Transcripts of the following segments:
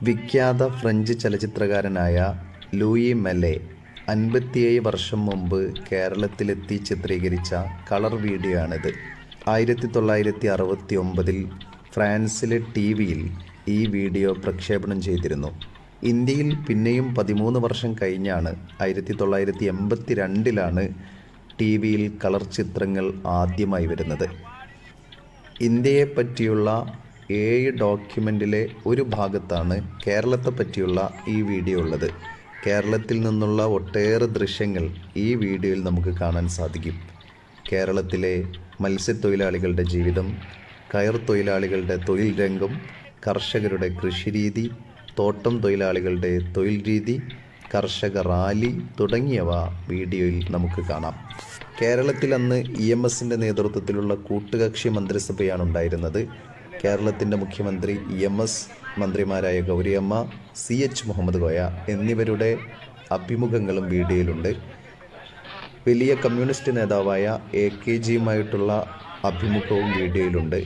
വിഖ്യാത ഫ്രഞ്ച് ചലച്ചിത്രകാരനായ ലൂയി മെല്ലെ 57 വർഷം മുമ്പ് കേരളത്തിലെത്തി ചിത്രീകരിച്ച കളർ വീഡിയോ ആണിത്. 1969 ഫ്രാൻസിലെ ടിവിയിൽ ഈ വീഡിയോ പ്രക്ഷേപണം ചെയ്തിരുന്നു. ഇന്ത്യയിൽ പിന്നെയും 13 വർഷം കഴിഞ്ഞാണ് 1982 ടിവിയിൽ കളർ ചിത്രങ്ങൾ ആദ്യമായി വരുന്നത്. ഇന്ത്യയെപ്പറ്റിയുള്ള 7 ഡോക്യുമെൻറ്റിലെ ഒരു ഭാഗത്താണ് കേരളത്തെ പറ്റിയുള്ള ഈ വീഡിയോ ഉള്ളത്. കേരളത്തിൽ നിന്നുള്ള ഒട്ടേറെ ദൃശ്യങ്ങൾ ഈ വീഡിയോയിൽ നമുക്ക് കാണാൻ സാധിക്കും. കേരളത്തിലെ മത്സ്യത്തൊഴിലാളികളുടെ ജീവിതം, കയർ തൊഴിലാളികളുടെ തൊഴിൽ രംഗം, കർഷകരുടെ കൃഷിരീതി, തോട്ടം തൊഴിലാളികളുടെ തൊഴിൽ രീതി, കർഷക റാലി തുടങ്ങിയവ വീഡിയോയിൽ നമുക്ക് കാണാം. കേരളത്തിൽ അന്ന് EMSൻ്റെ നേതൃത്വത്തിലുള്ള കൂട്ടുകക്ഷി മന്ത്രിസഭയാണ് ഉണ്ടായിരുന്നത്. കേരളത്തിൻ്റെ മുഖ്യമന്ത്രി EMS, മന്ത്രിമാരായ ഗൗരിയമ്മ, CH മുഹമ്മദ് കോയ എന്നിവരുടെ അഭിമുഖങ്ങളും വീഡിയോയിലുണ്ട്. വലിയ കമ്മ്യൂണിസ്റ്റ് നേതാവായ AKGയുമായിട്ടുള്ള അഭിമുഖവും വീഡിയോയിലുണ്ട്.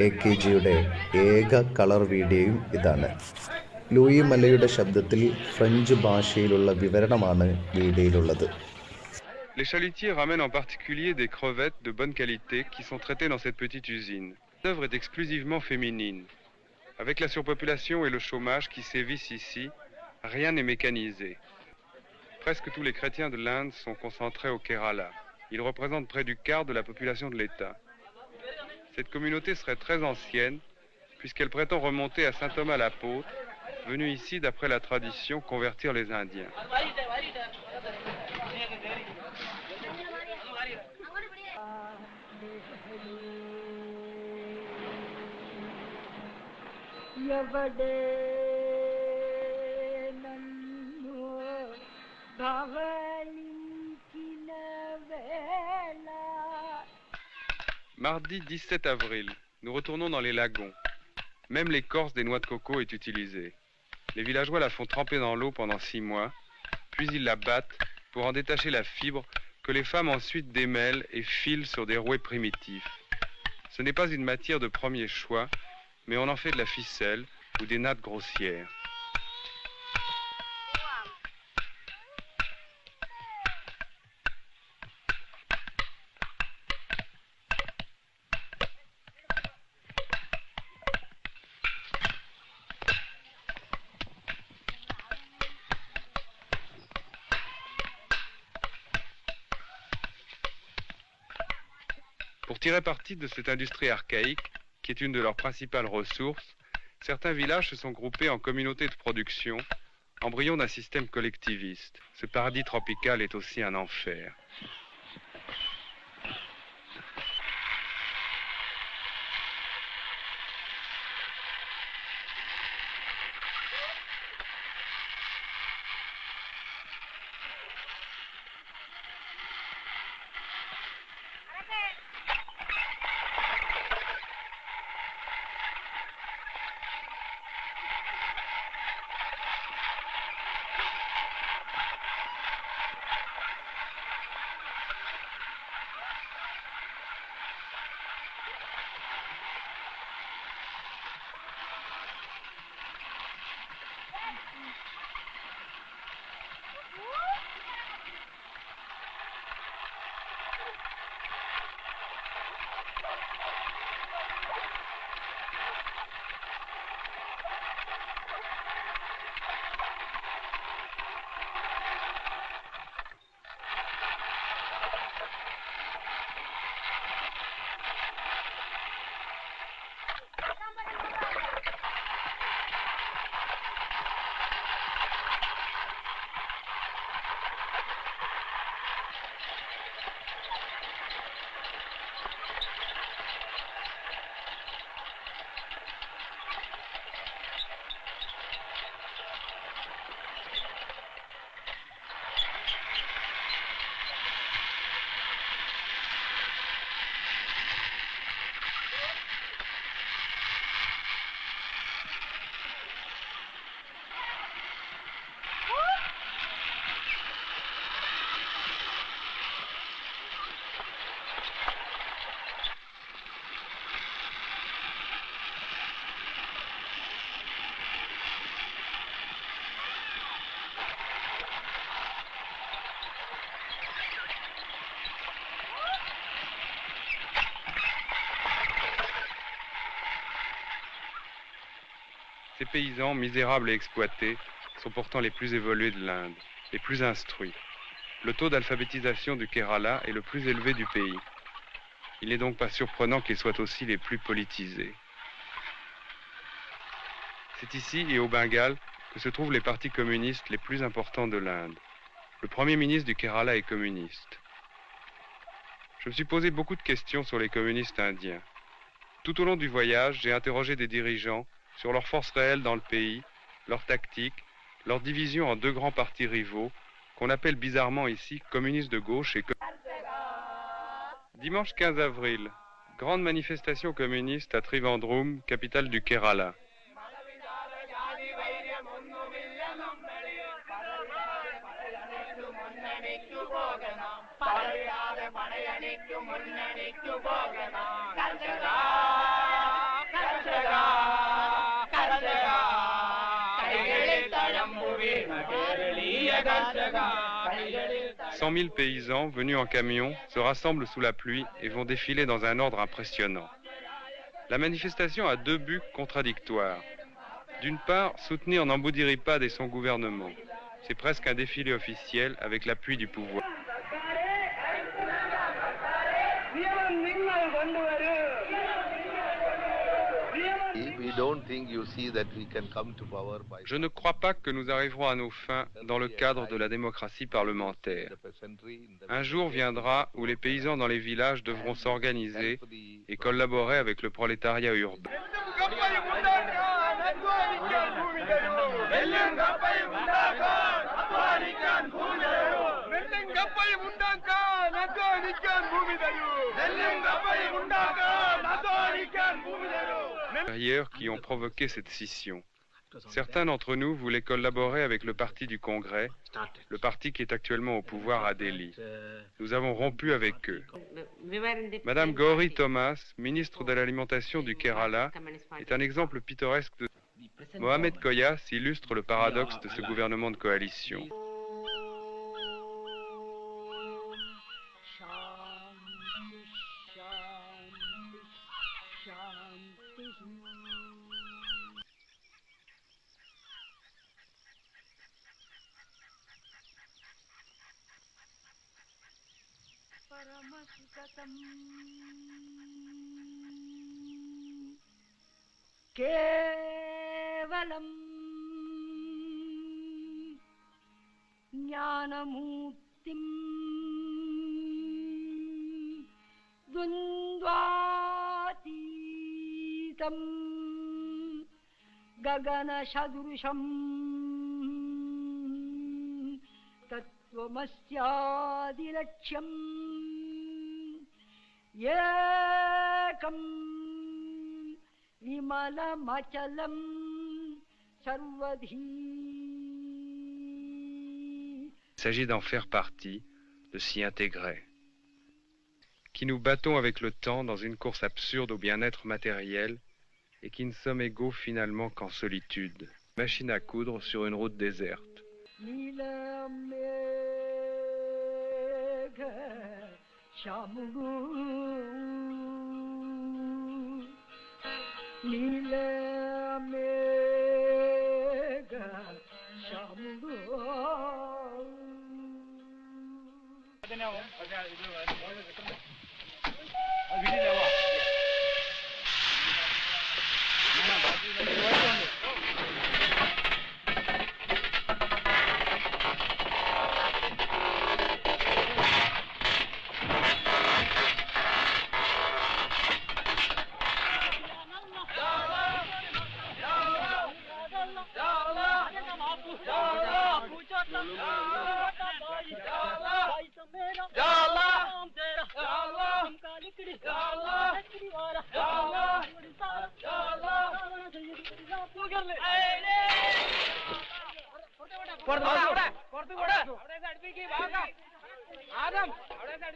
AKGയുടെ ഏക കളർ വീഡിയോയും ഇതാണ്. ലൂയി മെല്ലെയുടെ ശബ്ദത്തിൽ ഫ്രഞ്ച് ഭാഷയിലുള്ള വിവരണമാണ് വീഡിയോയിലുള്ളത്. Les chalutiers ramènent en particulier des crevettes de bonne qualité qui sont traitées dans cette petite usine. L'œuvre est exclusivement féminine. Avec la surpopulation et le chômage qui sévissent ici, rien n'est mécanisé. Presque tous les chrétiens de l'Inde sont concentrés au Kerala. Ils représentent près du quart de la population de l'État. Cette communauté serait très ancienne, puisqu'elle prétend remonter à saint Thomas l'apôtre, venu ici d'après la tradition convertir les Indiens. Mardi 17 avril, nous retournons dans les lagons. Même l'écorce des noix de coco est utilisée. Les villageois la font tremper dans l'eau pendant 6 mois, puis ils la battent pour en détacher la fibre que les femmes ensuite démêlent et filent sur des rouets primitifs. Ce n'est pas une matière de premier choix, mais on en fait de la ficelle ou des nattes grossières. Pour tirer parti de cette industrie archaïque, qui est une de leurs principales ressources, certains villages se sont groupés en communautés de production, embryon d'un système collectiviste. Ce paradis tropical est aussi un enfer. Ces paysans, misérables et exploités, sont pourtant les plus évolués de l'Inde, les plus instruits. Le taux d'alphabétisation du Kerala est le plus élevé du pays. Il n'est donc pas surprenant qu'ils soient aussi les plus politisés. C'est ici et au Bengale que se trouvent les partis communistes les plus importants de l'Inde. Le premier ministre du Kerala est communiste. Je me suis posé beaucoup de questions sur les communistes indiens. Tout au long du voyage, j'ai interrogé des dirigeants sur leur force réelle dans le pays, leur tactique, leur division en deux grands partis rivaux, qu'on appelle bizarrement ici communistes de gauche et Dimanche 15 avril, grande manifestation communiste à Trivandrum, capitale du Kerala. « 100 000 paysans venus en camion se rassemblent sous la pluie et vont défiler dans un ordre impressionnant. La manifestation a deux buts contradictoires. D'une part, soutenir Namboodiripad et son gouvernement. C'est presque un défilé officiel avec l'appui du pouvoir. Je ne crois pas que nous arriverons à nos fins dans le cadre de la démocratie parlementaire. Un jour viendra où les paysans dans les villages devront s'organiser et collaborer avec le prolétariat urbain. Qui ont provoqué cette scission. Certains d'entre nous voulaient collaborer avec le parti du Congrès, le parti qui est actuellement au pouvoir à Delhi. Nous avons rompu avec eux. Madame Gauri Thomas, ministre de l'Alimentation du Kerala, est un exemple pittoresque de... Mohamed Koyas illustre le paradoxe de ce gouvernement de coalition. Kevalam Jnanamurtim Dvandvatitam Gaganashadrusham Tattvamasyadilaksham Yekam Vimalamachalam Sarvadhi. Il s'agit d'en faire partie, de s'y intégrer. Qui nous battons avec le temps dans une course absurde au bien-être matériel et qui ne sommes égaux finalement qu'en solitude. Machine à coudre sur une route déserte.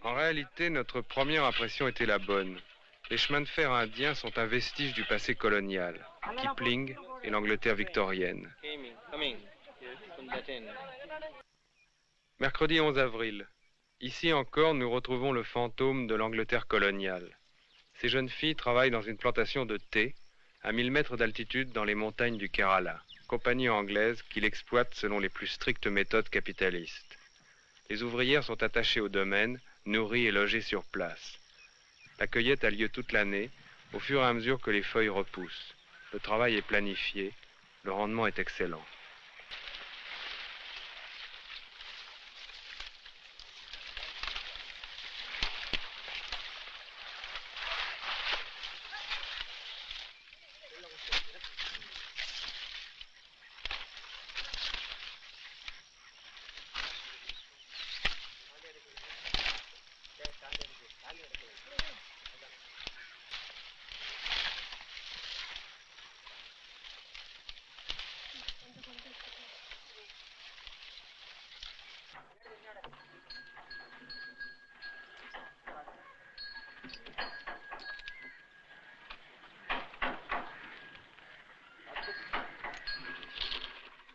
En réalité, notre première impression était la bonne. Les chemins de fer indiens sont un vestige du passé colonial, Kipling et l'Angleterre victorienne. Mercredi 11 avril. Ici encore, nous retrouvons le fantôme de l'Angleterre coloniale. Ces jeunes filles travaillent dans une plantation de thé à 1000 mètres d'altitude dans les montagnes du Kerala, compagnie anglaise qui l'exploite selon les plus strictes méthodes capitalistes. Les ouvrières sont attachées au domaine, nourries et logées sur place. La cueillette a lieu toute l'année, au fur et à mesure que les feuilles repoussent. Le travail est planifié, le rendement est excellent.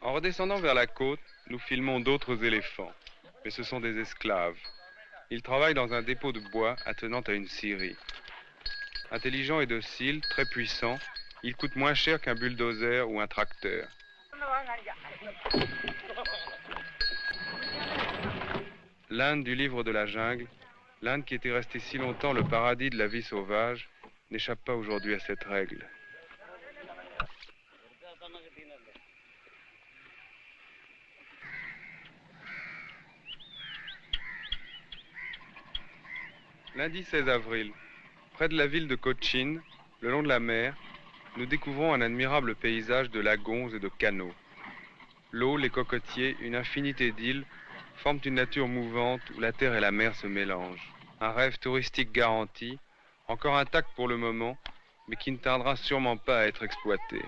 En redescendant vers la côte, nous filmons d'autres éléphants, mais ce sont des esclaves. Ils travaillent dans un dépôt de bois attenant à une scierie. Intelligents et dociles, très puissants, ils coûtent moins cher qu'un bulldozer ou un tracteur. L'Inde du livre de la jungle, l'Inde qui était restée si longtemps le paradis de la vie sauvage, n'échappe pas aujourd'hui à cette règle. Lundi 16 avril, près de la ville de Cochin, le long de la mer, nous découvrons un admirable paysage de lagons et de canaux. L'eau, les cocotiers, une infinité d'îles forment une nature mouvante où la terre et la mer se mélangent. Un rêve touristique garanti, encore intact pour le moment, mais qui ne tardera sûrement pas à être exploité.